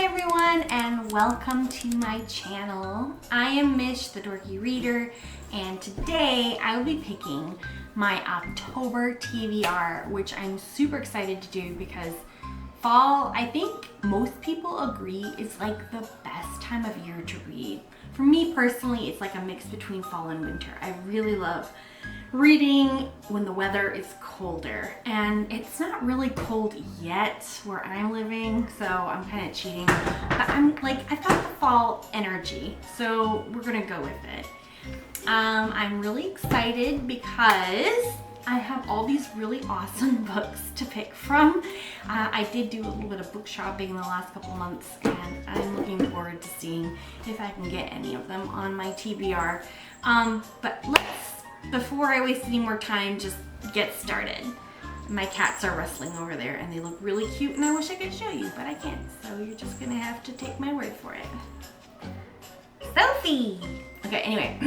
Hi everyone and welcome to my channel. I am Mish, the Dorky Reader, and today I will be picking my October TBR, which I'm super excited to do because fall, I think most people agree, is like the best time of year to read. For me personally, it's like a mix between fall and winter. I really love reading when the weather is colder, and it's not really cold yet where I'm living, so I'm kind of cheating, but I've got the fall energy, so we're gonna go with it. I'm really excited because I have all these really awesome books to pick from. I did do a little bit of book shopping in the last couple months, and I'm looking forward to seeing if I can get any of them on my TBR. But before I waste any more time, just get started. My cats are rustling over there and they look really cute, and I wish I could show you, but I can't. So you're just gonna have to take my word for it. Sophie! Okay, anyway.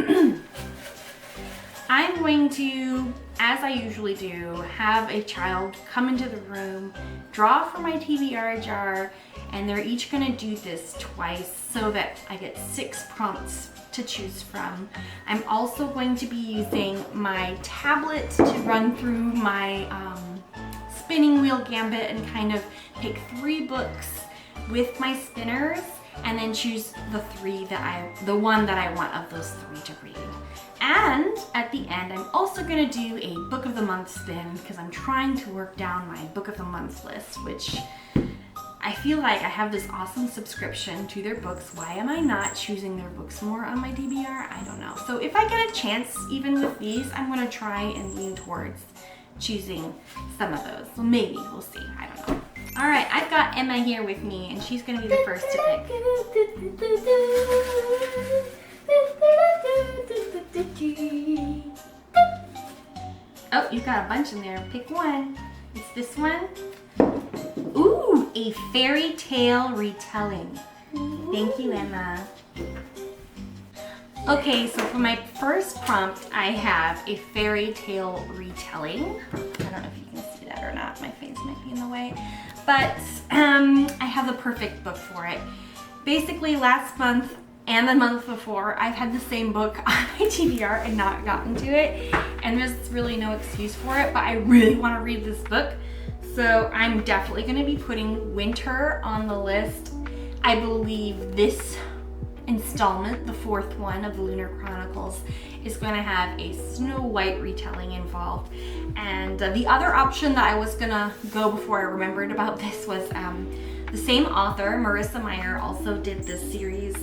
I'm going to, as I usually do, have a child come into the room, draw from my TBR jar, and they're each gonna do this twice so that I get 6 prompts to choose from. I'm also going to be using my tablet to run through my spinning wheel gambit and kind of pick 3 books with my spinners and then choose the one that I want of those 3 to read. And at the end, I'm also gonna do a book of the month spin because I'm trying to work down my book of the month list, which I feel like I have this awesome subscription to their books. Why am I not choosing their books more on my TBR? I don't know. So if I get a chance, even with these, I'm gonna try and lean towards choosing some of those. So maybe, we'll see, I don't know. All right, I've got Emma here with me, and she's gonna be the first to pick. Oh, you've got a bunch in there. Pick one. It's this one. Ooh, a fairy tale retelling. Thank you, Emma. Okay, so for my first prompt, I have a fairy tale retelling. I don't know if you can see that or not. My face might be in the way. But I have the perfect book for it. Basically, last month and the month before, I've had the same book on my TBR and not gotten to it. And there's really no excuse for it, but I really want to read this book. So I'm definitely going to be putting winter on the list. I believe this installment, the 4th one of the Lunar Chronicles, is going to have a Snow White retelling involved. And the other option that I was going to go before I remembered about this was the same author, Marissa Meyer, also did this series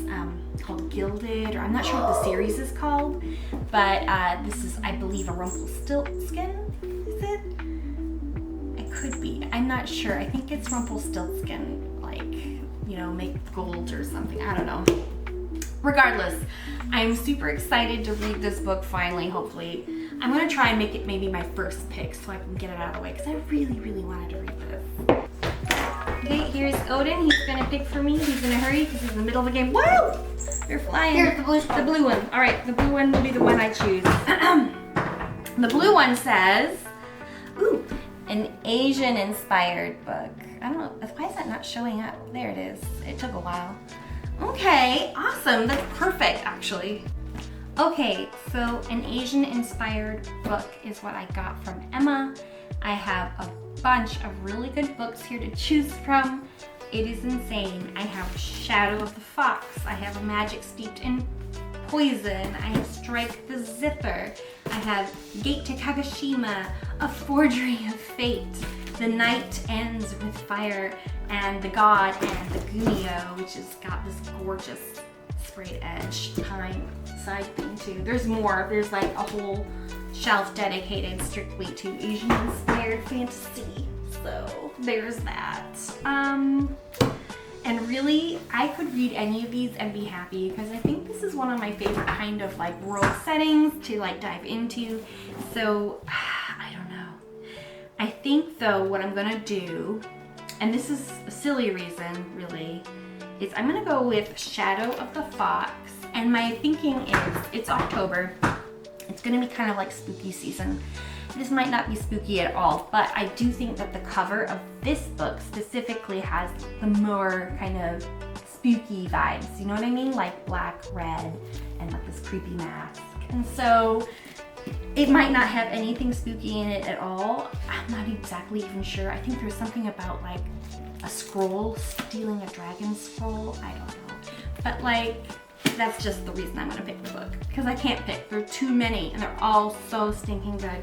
called Gilded, or I'm not sure what the series is called, but this is, I believe, a Rumpelstiltskin, is it? It could be. I'm not sure. I think it's Rumpelstiltskin, like, you know, make gold or something. I don't know. Regardless, I'm super excited to read this book finally, hopefully. I'm going to try and make it maybe my first pick so I can get it out of the way because I really, really wanted to read this. Okay, here's Odin. He's going to pick for me. He's going to hurry because he's in the middle of the game. Whoa! They're flying. Here's the blue one. All right, the blue one will be the one I choose. The blue one says, ooh, an Asian-inspired book. I don't know, why is that not showing up? There it is. It took a while. Okay, awesome. That's perfect, actually. Okay, so an Asian-inspired book is what I got from Emma. I have a bunch of really good books here to choose from. It is insane. I have Shadow of the Fox. I have A Magic Steeped in Poison. I have Strike the Zither. I have Gate to Kagoshima, A Forgery of Fate, The Night Ends with Fire, and The God and the Gunio, which has got this gorgeous sprayed edge time side thing too. There's more. There's like a whole shelf dedicated strictly to Asian inspired fantasy. So there's that. And really, I could read any of these and be happy because I think this is one of my favorite kind of like world settings to like dive into. So I don't know. I think though what I'm gonna do, and this is a silly reason really, is I'm gonna go with Shadow of the Fox. And my thinking is it's October. It's gonna be kind of like spooky season. This might not be spooky at all, but I do think that the cover of this book specifically has the more kind of spooky vibes, you know what I mean? Like black, red, and like this creepy mask. And so it might not have anything spooky in it at all. I'm not exactly even sure. I think there's something about like a scroll, stealing a dragon scroll. I don't know. But like, that's just the reason I'm gonna pick the book, because I can't pick. There are too many and they're all so stinking good.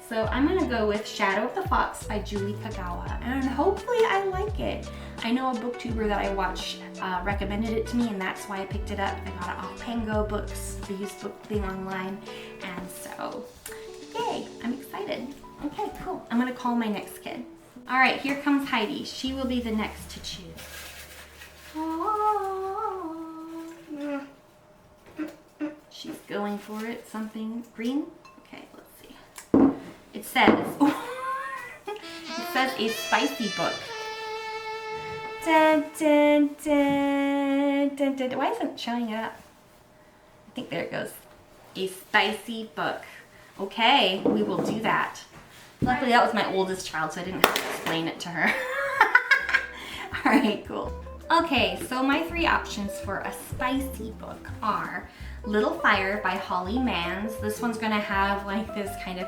So I'm gonna go with Shadow of the Fox by Julie Kagawa, and hopefully I like it. I know a booktuber that I watch recommended it to me, and that's why I picked it up. I got it off Pango Books, the used book thing online, and so yay, I'm excited. Okay, cool. I'm gonna call my next kid. All right, here comes Heidi. She will be the next to choose. She's going for it. Something green. Okay, let's see. It says, it says a spicy book. Dun, dun, dun, dun, dun. Why isn't it showing it up? I think there it goes. A spicy book. Okay, we will do that. Luckily, that was my oldest child, so I didn't have to explain it to her. All right, cool. Okay, so my 3 options for a spicy book are Little Fire by Holly Manns. This one's gonna have like this kind of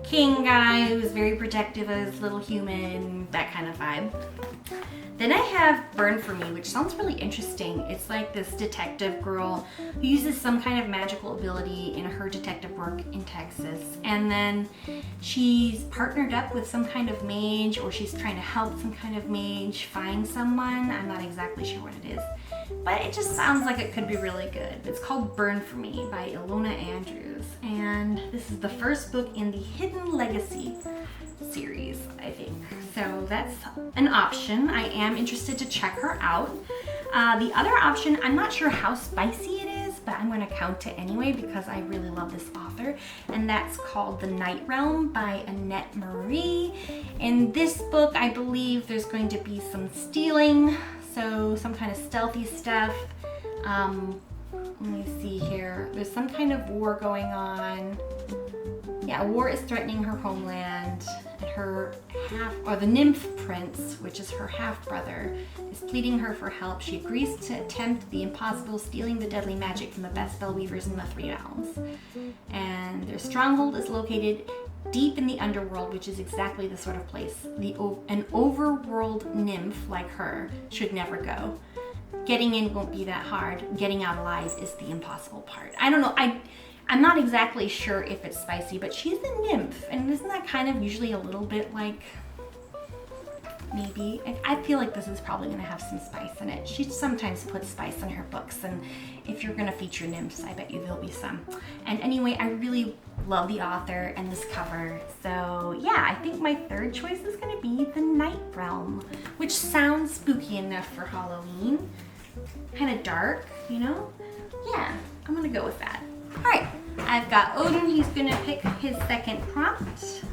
king guy who's very protective of his little human, that kind of vibe. Then I have Burn For Me, which sounds really interesting. It's like this detective girl who uses some kind of magical ability in her detective work in Texas. And then she's partnered up with some kind of mage, or she's trying to help some kind of mage find someone. I'm not exactly sure what it is, but it just sounds like it could be really good. It's called Burn For Me by Ilona Andrews. And this is the first book in the Hidden Legacy series, I think. So that's an option. I am interested to check her out. The other option, I'm not sure how spicy it is, but I'm going to count it anyway because I really love this author, and that's called The Night Realm by Annette Marie. In this book, I believe there's going to be some stealing, so some kind of stealthy stuff. Let me see here. There's some kind of war going on. Yeah, war is threatening her homeland, and her the nymph prince, which is her half-brother, is pleading her for help. She agrees to attempt the impossible, stealing the deadly magic from the best spell weavers in the 3 realms. And their stronghold is located deep in the underworld, which is exactly the sort of place an overworld nymph like her should never go. Getting in won't be that hard. Getting out alive is the impossible part. I don't know. I'm not exactly sure if it's spicy, but she's a nymph, and isn't that kind of usually a little bit like, maybe? I feel like this is probably going to have some spice in it. She sometimes puts spice in her books, and if you're going to feature nymphs, I bet you there'll be some. And anyway, I really love the author and this cover, so yeah, I think my 3rd choice is going to be The Night Realm, which sounds spooky enough for Halloween. Kind of dark, you know? Yeah, I'm going to go with that. All right, I've got Odin. He's gonna pick his 2nd prompt.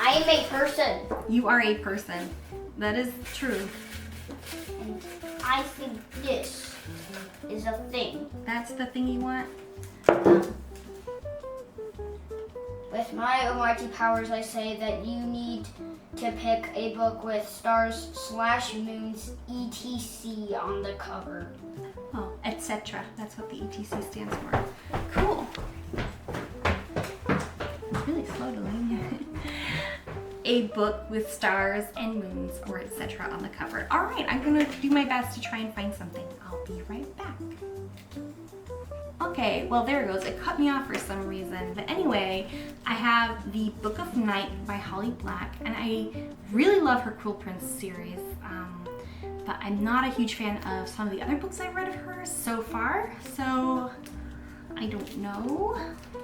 I am a person. You are a person. That is true. And I think this is a thing. That's the thing you want? With my almighty powers, I say that you need to pick a book with stars/moons etc. on the cover. Oh, etc. That's what the ETC stands for. Cool. It's really slow to learn. A book with stars and moons or etc. on the cover. All right, I'm gonna do my best to try and find something. I'll be right back. Okay, well there it goes. It cut me off for some reason. But anyway, I have The Book of Night by Holly Black, and I really love her Cruel Prince series. But I'm not a huge fan of some of the other books I've read of hers so far, so I don't know.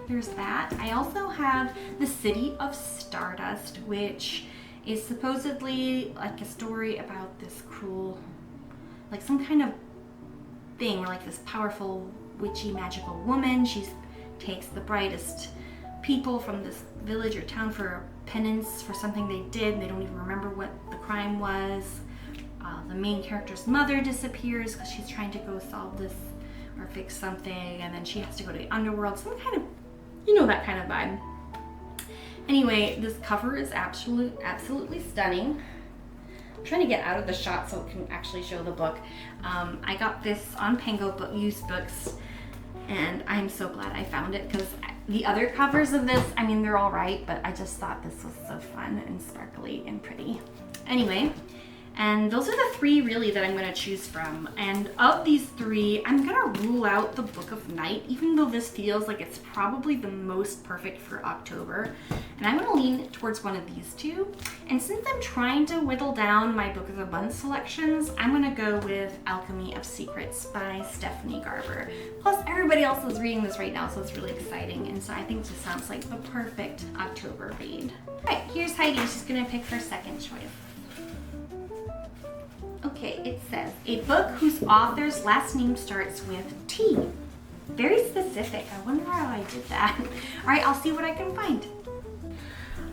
There's that. I also have The City of Stardust, which is supposedly like a story about this cruel, like some kind of thing where like this powerful, witchy, magical woman, she takes the brightest people from this village or town for a penance for something they did, and they don't even remember what the crime was. The main character's mother disappears because she's trying to go solve this or fix something, and then she has to go to the underworld. Some kind of, you know, that kind of vibe. Anyway, this cover is absolutely stunning. I'm trying to get out of the shot so it can actually show the book. I got this on Pango Used Books, and I'm so glad I found it because the other covers of this, I mean, they're all right, but I just thought this was so fun and sparkly and pretty. Anyway, and those are the three really that I'm gonna choose from. And of these three, I'm gonna rule out the Book of Night, even though this feels like it's probably the most perfect for October. And I'm gonna lean towards one of these two. And since I'm trying to whittle down my Book of the Month selections, I'm gonna go with Alchemy of Secrets by Stephanie Garber. Plus, everybody else is reading this right now, so it's really exciting. And so I think this sounds like the perfect October read. All right, here's Heidi. She's gonna pick her second choice. Okay, it says, a book whose author's last name starts with T. Very specific. I wonder how I did that. All right, I'll see what I can find.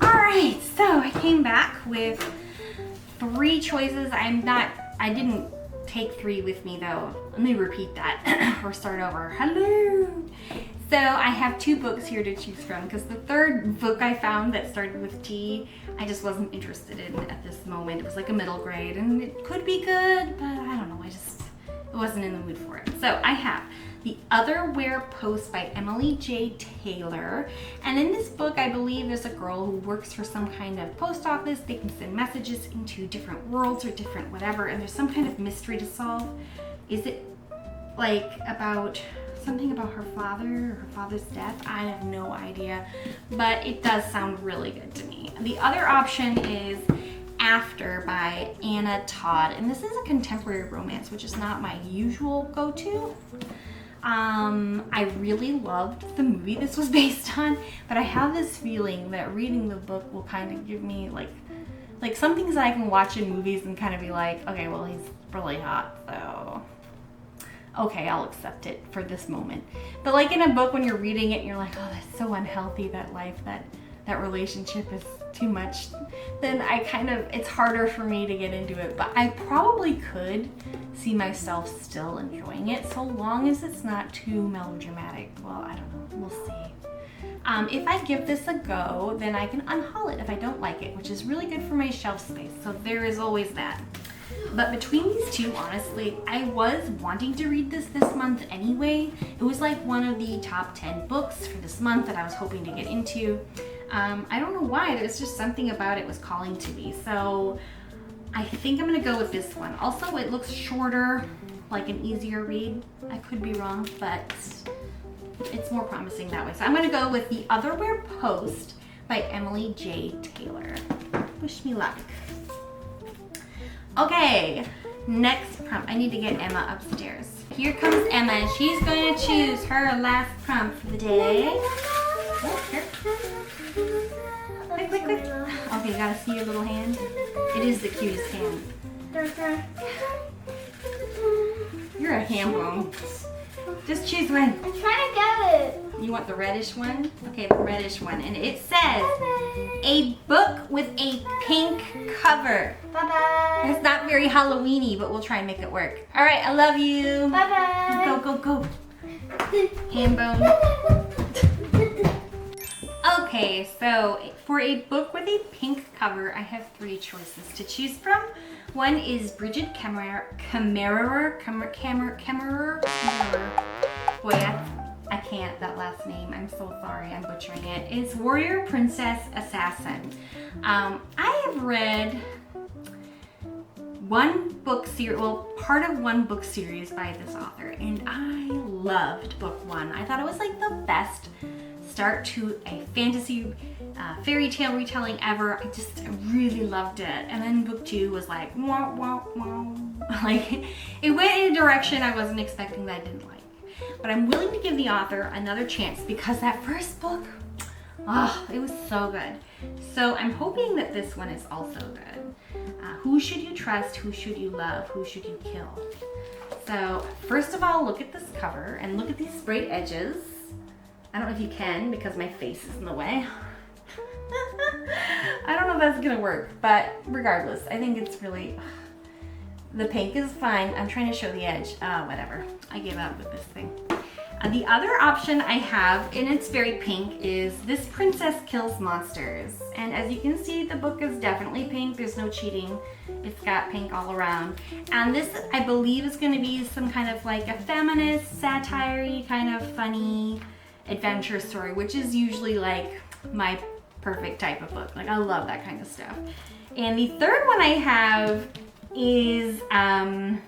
All right, so I came back with three choices. I didn't take three with me though. Let me repeat that or start over. Hello. So I have two books here to choose from because the third book I found that started with T, I just wasn't interested in at this moment. It was like a middle grade and it could be good, but I don't know, I wasn't in the mood for it. So I have The Otherwhere Post by Emily J. Taylor. And in this book, I believe there's a girl who works for some kind of post office. They can send messages into different worlds or different whatever, and there's some kind of mystery to solve. Is it like about something about her father or her father's death? I have no idea, but it does sound really good to me. The other option is After by Anna Todd, and this is a contemporary romance, which is not my usual go-to. I really loved the movie this was based on, but I have this feeling that reading the book will kind of give me like some things that I can watch in movies and kind of be like, okay, well, he's really hot, so okay, I'll accept it for this moment. But like in a book, when you're reading it and you're like, oh, that's so unhealthy, that life, that relationship is too much, then it's harder for me to get into it. But I probably could see myself still enjoying it so long as it's not too melodramatic. Well, I don't know, we'll see. If I give this a go, then I can unhaul it if I don't like it, which is really good for my shelf space. So there is always that. But between these two, honestly, I was wanting to read this month anyway. It was like one of the top 10 books for this month that I was hoping to get into. I don't know why, there's just something about it was calling to me. So I think I'm gonna go with this one. Also, it looks shorter, like an easier read. I could be wrong, but it's more promising that way. So I'm gonna go with The Otherwhere Post by Emily J. Taylor. Wish me luck. Okay, next prompt. I need to get Emma upstairs. Here comes Emma, and she's going to choose her last prompt for the day. Oh, here. Quick, quick, quick. Okay, you gotta see your little hand. It is the cutest hand. You're a ham bone. Just choose one. I'm trying to get it. You want the reddish one? Okay, the reddish one. And it says, a book with a pink cover. Bye-bye. It's not very Halloween-y, but we'll try and make it work. All right, I love you. Bye-bye. Go, go, go. Ham bone. Okay, so for a book with a pink cover, I have three choices to choose from. One is Bridget Kemmerer. Boy, I can't, that last name. I'm so sorry, I'm butchering it. It's Warrior Princess Assassin. I have read part of one book series by this author, and I loved book one. I thought it was like the best start to a fantasy fairy tale retelling ever. I really loved it. And then book two was like, wah, wah, wah. Like, it went in a direction I wasn't expecting that I didn't like. But I'm willing to give the author another chance because that first book, it was so good. So I'm hoping that this one is also good. Who should you trust? Who should you love? Who should you kill? So first of all, look at this cover and look at these sprayed edges. I don't know if you can because my face is in the way. I don't know if that's gonna work, but regardless, I think it's really, the pink is fine. I'm trying to show the edge. Whatever. I gave up with this thing. The other option I have, and it's very pink, is This Princess Kills Monsters. And as you can see, the book is definitely pink. There's no cheating. It's got pink all around. And this, I believe, is going to be some kind of like a feminist, satire-y, kind of funny adventure story, which is usually like my perfect type of book. Like, I love that kind of stuff. And the third one I have is kind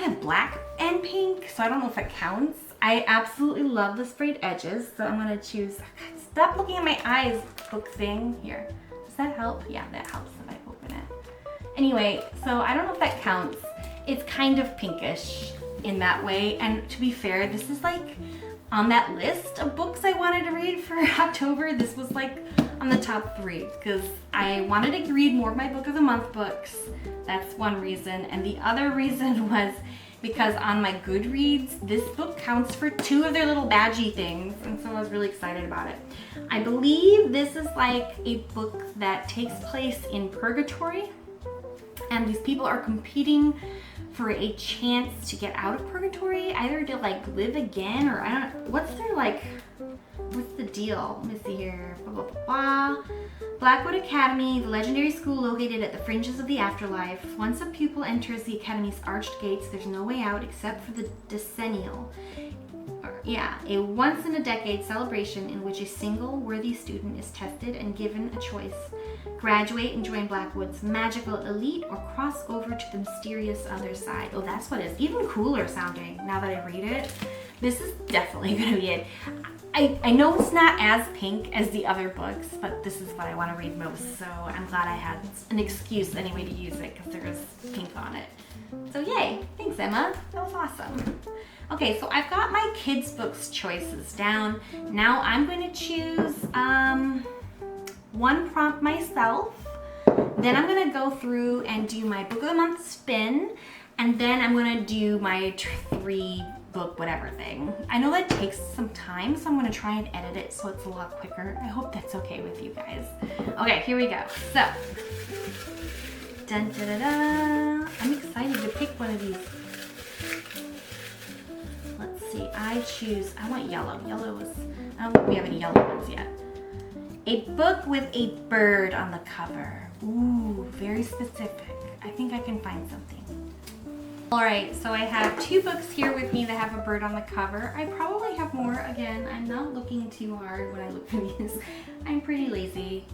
of black and pink, so I don't know if it counts. I absolutely love the sprayed edges, so I'm gonna choose, stop looking at my eyes, book thing. Here, does that help? Yeah, that helps if I open it. Anyway, so I don't know if that counts. It's kind of pinkish in that way, and to be fair, this is like on that list of books I wanted to read for October. This was like on the top 3 because I wanted to read more of my book of the month books. That's one reason, and the other reason was because on my Goodreads, this book counts for 2 of their little badgy things, and so I was really excited about it. I believe this is like a book that takes place in purgatory, and these people are competing for a chance to get out of purgatory, either to like live again, or I don't know, what's the deal? Let me see here, blah, blah, blah, blah. Blackwood Academy, the legendary school located at the fringes of the afterlife. Once a pupil enters the academy's arched gates, there's no way out except for the decennial. A once-in-a-decade celebration in which a single worthy student is tested and given a choice. Graduate and join Blackwood's magical elite, or cross over to the mysterious other side. Oh, that's what it's even cooler sounding now that I read it. This is definitely gonna be it. I know it's not as pink as the other books, but this is what I want to read most, so I'm glad I had an excuse anyway to use it because there is pink on it. So yay! Thanks, Emma. That was awesome. Okay, so I've got my kids' books choices down. Now I'm going to choose one prompt myself. Then I'm going to go through and do my book of the month spin, and then I'm going to do my 3 book whatever thing. I know that takes some time, so I'm going to try and edit it so it's a lot quicker. I hope that's okay with you guys. Okay, here we go. So, dun, da, da, da. I'm excited to pick one of these. Let's see, I want yellow. Yellow is, I don't think we have any yellow ones yet. A book with a bird on the cover. Ooh, very specific. I think I can find something. Alright, so I have 2 books here with me that have a bird on the cover. I probably have more. Again, I'm not looking too hard when I look for these. I'm pretty lazy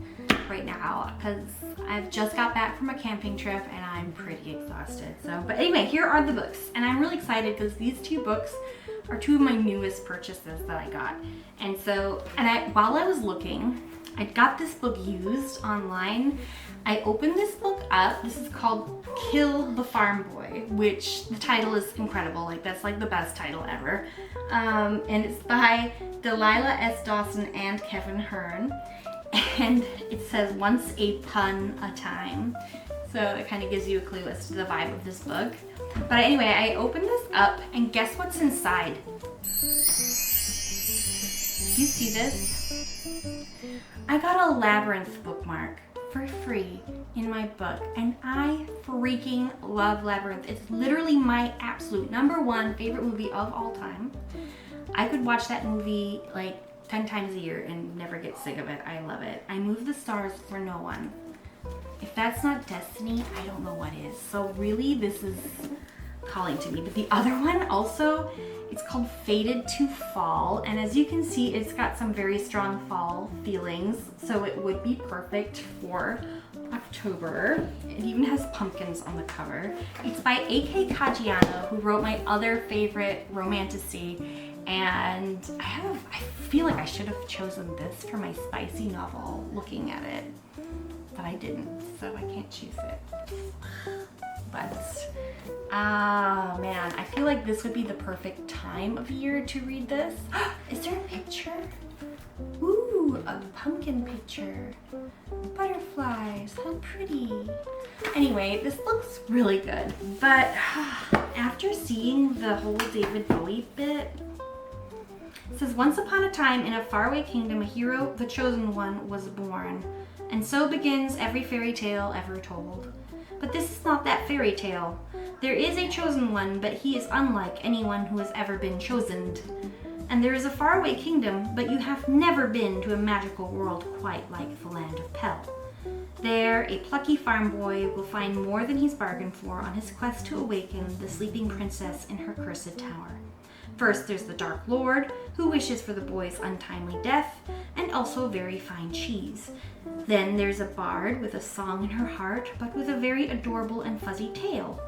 right now because I've just got back from a camping trip and I'm pretty exhausted. But anyway, here are the books. And I'm really excited because these 2 books are 2 of my newest purchases that I got. And so, while I was looking, I got this book used online. I opened this book up. This is called Kill the Farm Boy, which the title is incredible. Like, that's like the best title ever. And it's by Delilah S. Dawson and Kevin Hearn. And it says, once a pun a time. So it kind of gives you a clue as to the vibe of this book. But anyway, I opened this up and guess what's inside? Do you see this? I got a Labyrinth bookmark for free in my book, and I freaking love Labyrinth. It's literally my absolute #1 favorite movie of all time. I could watch that movie like 10 times a year and never get sick of it. I love it. I move the stars for no one. If that's not destiny, I don't know what is. So really, this is calling to me. But the other one also, it's called Fated to Fall, and as you can see, it's got some very strong fall feelings, so it would be perfect for October. It even has pumpkins on the cover. It's by A.K. Caggiano, who wrote my other favorite romantasy, and I feel like I should have chosen this for my spicy novel, looking at it, but I didn't, so I can't choose it. But oh man, I feel like this would be the perfect time of year to read this. Is there a picture? Ooh, a pumpkin picture. Butterflies, how pretty. Anyway, this looks really good, but after seeing the whole David Bowie bit, it says, once upon a time in a faraway kingdom, a hero, the chosen one, was born. And so begins every fairy tale ever told. But this is not that fairy tale. There is a chosen one, but he is unlike anyone who has ever been chosen. And there is a faraway kingdom, but you have never been to a magical world quite like the land of Pell. There, a plucky farm boy will find more than he's bargained for on his quest to awaken the sleeping princess in her cursed tower. First, there's the Dark Lord, who wishes for the boy's untimely death, and also very fine cheese. Then there's a bard with a song in her heart, but with a very adorable and fuzzy tail.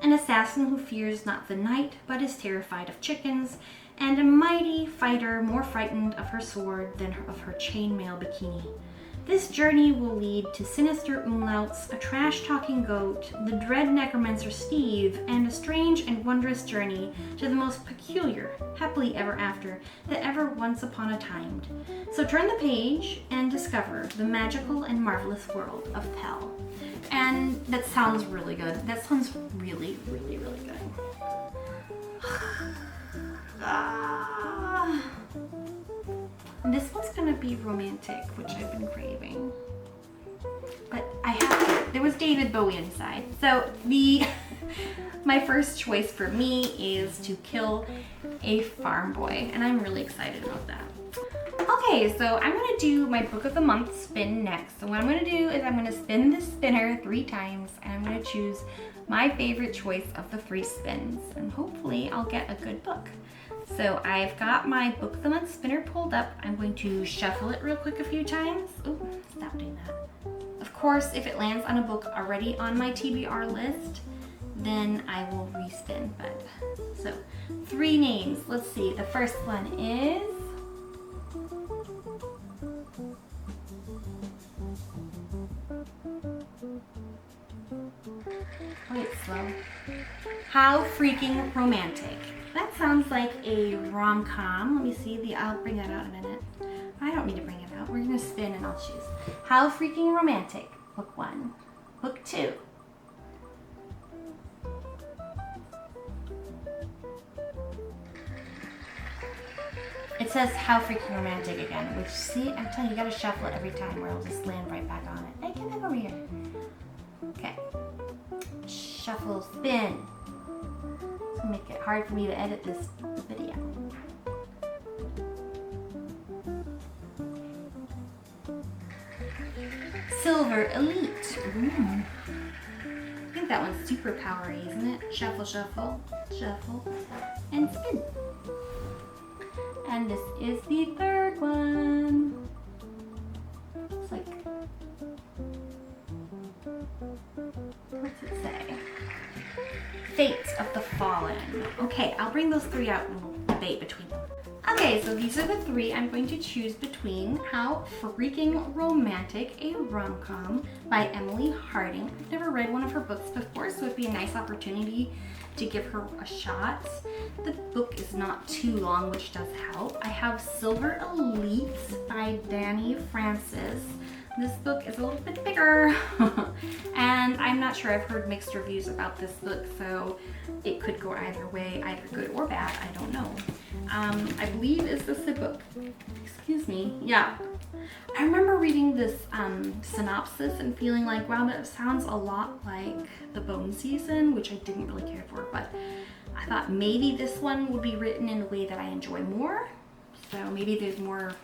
An assassin who fears not the night, but is terrified of chickens, and a mighty fighter more frightened of her sword than of her chainmail bikini. This journey will lead to sinister umlauts, a trash-talking goat, the dread necromancer Steve, and a strange and wondrous journey to the most peculiar, happily ever after that ever once upon a timed. So turn the page and discover the magical and marvelous world of Pell. And that sounds really good. That sounds really, really, really good. This one's gonna be romantic, which I've been craving. But I have to. There was David Bowie inside. So my first choice for me is to kill a farm boy, and I'm really excited about that. Okay, so I'm gonna do my book of the month spin next. So what I'm gonna do is I'm gonna spin the spinner 3 times, and I'm gonna choose my favorite choice of the 3 spins, and hopefully I'll get a good book. So I've got my book of the month spinner pulled up. I'm going to shuffle it real quick a few times. Oh, stop doing that. Of course, if it lands on a book already on my TBR list, then I will respin. But so 3 names. Let's see. The first one is it's slow. How freaking romantic. That sounds like a rom-com. Let me see. I'll bring that out in a minute. I don't need to bring it out. We're gonna spin and I'll choose. How freaking romantic. Book 1. Book 2. It says how freaking romantic again, which, see, I'm telling you, you gotta shuffle it every time or it'll just land right back on it. Hey, come back over here. Okay. Shuffle, spin. It's gonna make it hard for me to edit this video. Silver Elite. Ooh. I think that one's super powery, isn't it? Shuffle, shuffle, shuffle, and spin. And this is the 3rd one. It's like, what's it say? Fate of the Fallen. Okay, I'll bring those 3 out and we'll debate between them. Okay, so these are the 3 I'm going to choose between. How freaking romantic, a rom-com by Emily Harding. I've never read one of her books before, so it'd be a nice opportunity to give her a shot. The book is not too long, which does help. I have Silver Elite by Danny Francis. This book is a little bit bigger and I'm not sure. I've heard mixed reviews about this book, so it could go either way, either good or bad, I don't know. I believe, is this the book? Excuse me. Yeah. I remember reading this synopsis and feeling like, wow, that sounds a lot like The Bone Season, which I didn't really care for, but I thought maybe this one would be written in a way that I enjoy more. So maybe there's more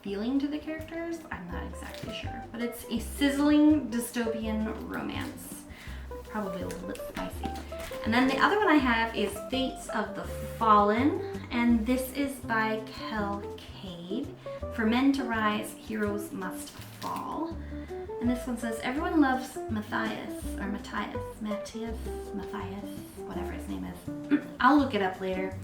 feeling to the characters. I'm not exactly sure, but it's a sizzling dystopian romance. Probably a little bit spicy. And then the other one I have is Fates of the Fallen, and this is by Kel Cade. For men to rise, heroes must fall. And this one says, everyone loves Matthias, whatever his name is. I'll look it up later.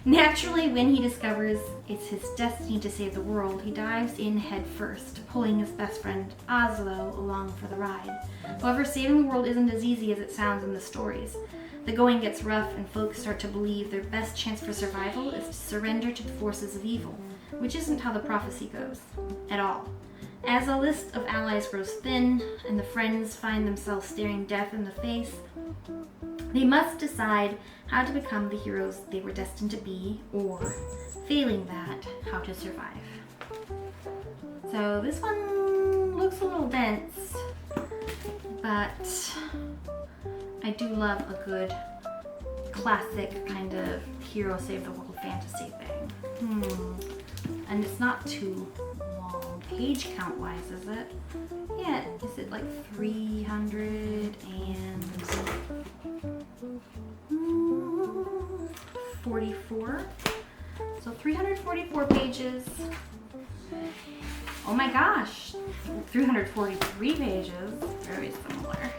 Naturally, when he discovers it's his destiny to save the world, he dives in head first, pulling his best friend Oslo along for the ride. However, saving the world isn't as easy as it sounds in the stories. The going gets rough and folks start to believe their best chance for survival is to surrender to the forces of evil, which isn't how the prophecy goes, at all. As the list of allies grows thin and the friends find themselves staring death in the face, they must decide how to become the heroes they were destined to be, or, failing that, how to survive. So this one looks a little dense, but I do love a good classic kind of hero save the world fantasy thing. And it's not too long. Page count wise, is it? Yeah, is it like 344? So 344 pages. Oh my gosh, 343 pages, very similar.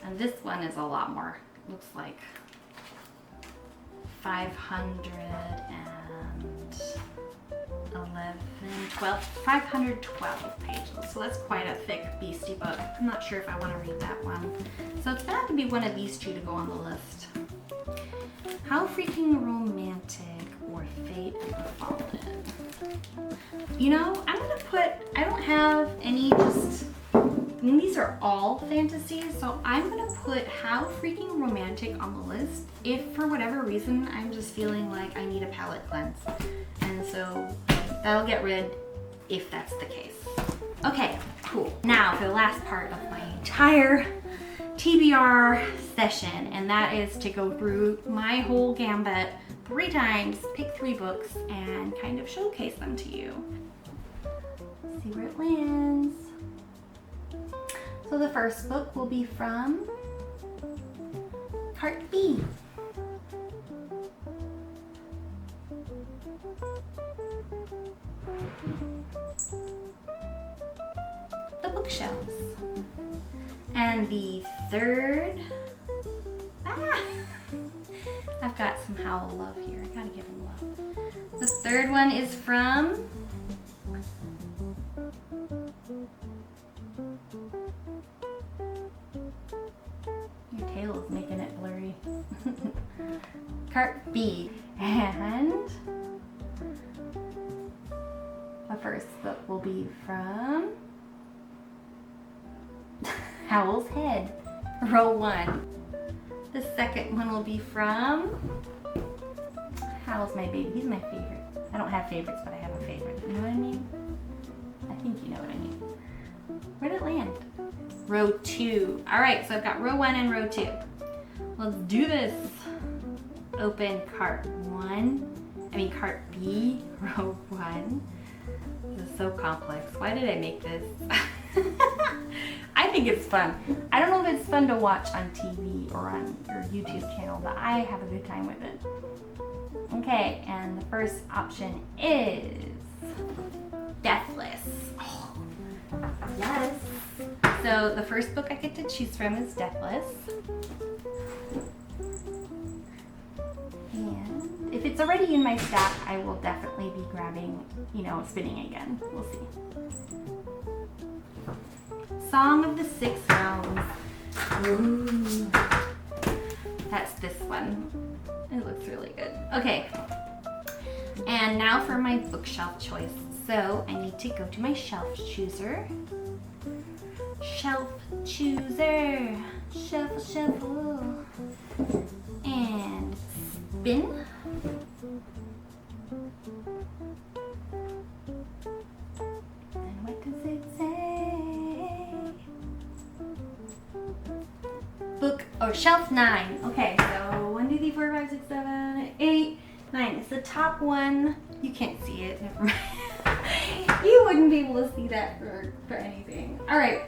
And this one is a lot more, looks like 512 pages. So that's quite a thick beastie book. I'm not sure if I want to read that one. So it's gonna have to be one of these two to go on the list. How Freaking Romantic or Fate of the Fallen. You know, I'm gonna put, I don't have any just, I mean, these are all fantasies, so I'm gonna put How Freaking Romantic on the list if for whatever reason I'm just feeling like I need a palette cleanse. And so that'll get rid if that's the case. Okay, cool. Now for the last part of my entire TBR session, and that is to go through my whole gambit 3 times, pick 3 books, and kind of showcase them to you. See where it lands. So the first book will be from Cart B. The bookshelves. And the third, I've got some Howl love here. I gotta give him love. The third one is from your tail is making it blurry. Cart B. And the first book will be from Howl's Head, row 1. The second one will be from Howl's my baby. He's my favorite. I don't have favorites, but I have a favorite. You know what I mean? I think you know what I mean. Where did it land? Row 2. All right, so I've got row 1 and row 2. Let's do this. Open cart B, row 1. This is so complex. Why did I make this? I think it's fun. I don't know if it's fun to watch on TV or on your YouTube channel, but I have a good time with it. Okay, and the first option is Deathless. Oh, yes. So the first book I get to choose from is Deathless. And if it's already in my stack, I will definitely be grabbing, spinning again. We'll see. Song of the Six Realms. Ooh. That's this one. It looks really good. Okay. And now for my bookshelf choice. So I need to go to my shelf chooser. Shelf chooser. Shuffle, shuffle. And spin. And what does it say? Book or shelf 9. Okay, so 1, 2, 3, 4, 5, 6, 7, 8, 9. It's the top one. You can't see it. Never mind. You wouldn't be able to see that for anything. All right.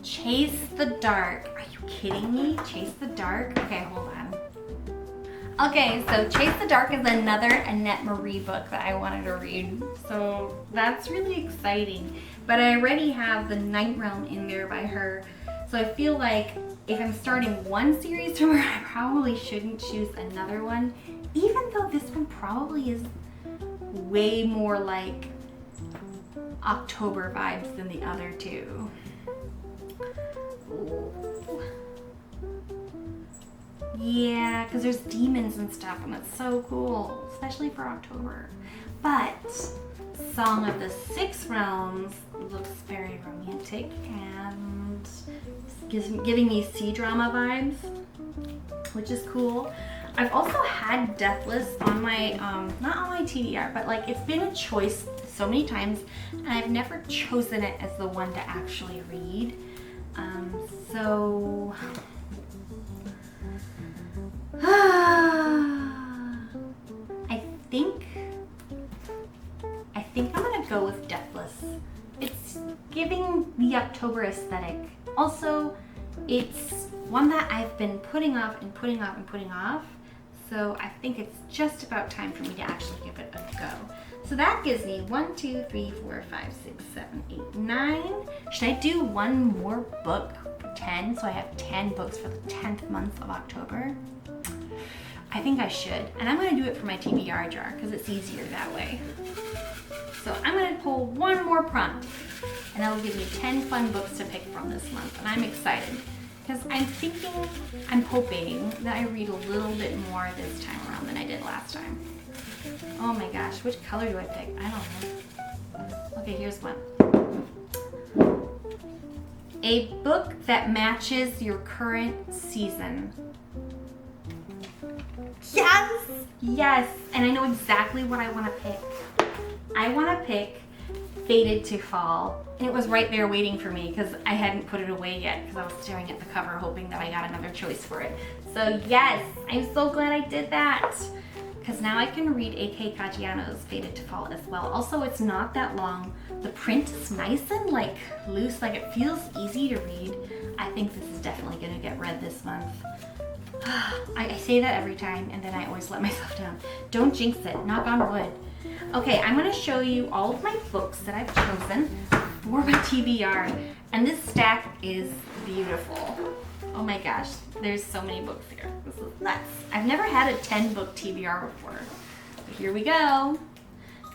Chase the Dark. Are you kidding me? Chase the Dark? Okay, hold on. Okay, so Chase the Dark is another Annette Marie book that I wanted to read. So that's really exciting. But I already have the Night Realm in there by her. So I feel like if I'm starting one series from her, I probably shouldn't choose another one. Even though this one probably is way more like October vibes than the other two. Ooh. Yeah, because there's demons and stuff, and it's so cool, especially for October. But Song of the Six Realms looks very romantic and giving me sea drama vibes, which is cool. I've also had Deathless on my, not on my TBR, but like it's been a choice so many times, and I've never chosen it as the one to actually read. So I think I'm gonna go with Deathless. It's giving the October aesthetic. Also, it's one that I've been putting off and putting off and putting off. So I think it's just about time for me to actually give it a go. So that gives me 1, 2, 3, 4, 5, 6, 7, 8, 9. Should I do one more book for 10? So I have 10 books for the 10th month of October. I think I should. And I'm gonna do it for my TBR jar because it's easier that way. So I'm gonna pull one more prompt and that'll give me 10 fun books to pick from this month. And I'm excited because I'm hoping that I read a little bit more this time around than I did last time. Oh my gosh, which color do I pick? I don't know. Okay, here's one. A book that matches your current season. Yes! Yes! And I know exactly what I want to pick. I want to pick Fated to Fall. And it was right there waiting for me because I hadn't put it away yet because I was staring at the cover hoping that I got another choice for it. So yes, I'm so glad I did that. Because now I can read A.K. Caggiano's Fated to Fall as well. Also, it's not that long. The print is nice and like loose, like it feels easy to read. I think this is definitely gonna get read this month. I say that every time and then I always let myself down. Don't jinx it, knock on wood. Okay, I'm gonna show you all of my books that I've chosen for my TBR. And this stack is beautiful. Oh my gosh, there's so many books here. This is nuts. I've never had a 10 book TBR before. But here we go.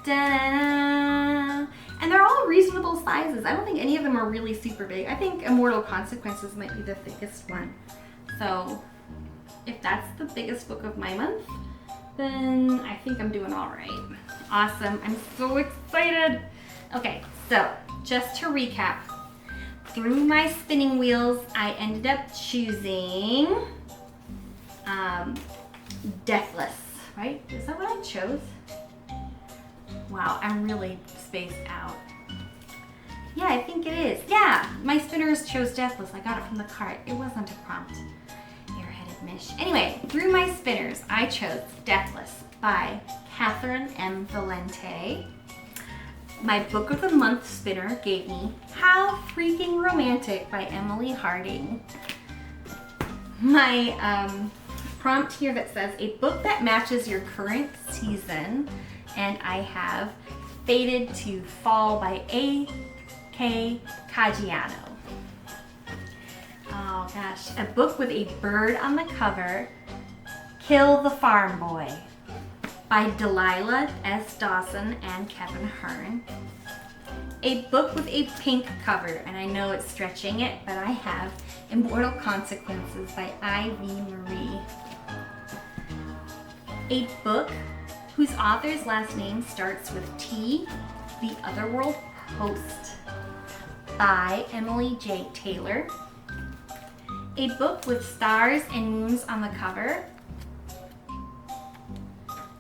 Da-da-da. And they're all reasonable sizes. I don't think any of them are really super big. I think Immortal Consequences might be the thickest one. So if that's the biggest book of my month, then I think I'm doing all right. Awesome, I'm so excited. Okay, so just to recap, through my spinning wheels, I ended up choosing Deathless, right? Is that what I chose? Wow, I'm really spaced out. Yeah, I think it is. Yeah, my spinners chose Deathless. I got it from the cart. It wasn't a prompt. Airheaded Mish. Anyway, through my spinners, I chose Deathless by Catherine M. Valente. My book of the month spinner gave me How Freaking Romantic by Emily Harding. My prompt here that says a book that matches your current season, and I have Fated to Fall by A.K. Caggiano. Oh gosh, a book with a bird on the cover, Kill the Farm Boy by Delilah S. Dawson and Kevin Hearn. A book with a pink cover, and I know it's stretching it, but I have Immortal Consequences by Ivy Marie. A book whose author's last name starts with T, The Otherworld Post by Emily J. Taylor. A book with stars and moons on the cover,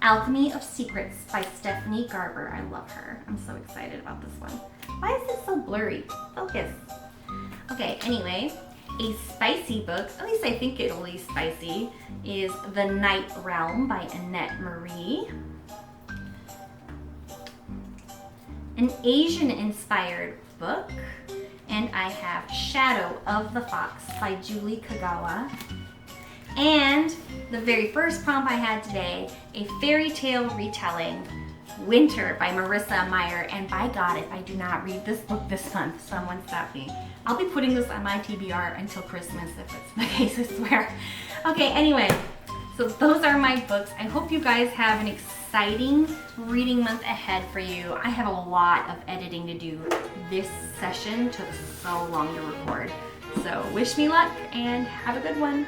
Alchemy of Secrets by Stephanie Garber. I love her. I'm so excited about this one. Why is it so blurry? Focus. Okay, anyway, a spicy book, at least I think it'll be spicy, is The Night Realm by Annette Marie. An Asian-inspired book, and I have Shadow of the Fox by Julie Kagawa. And the very first prompt I had today, a fairy tale retelling, Winter by Marissa Meyer. And by God, if I do not read this book this month, someone stop me. I'll be putting this on my TBR until Christmas if it's the case, I swear. Okay, anyway, so those are my books. I hope you guys have an exciting reading month ahead for you. I have a lot of editing to do. This session took so long to record. So wish me luck and have a good one.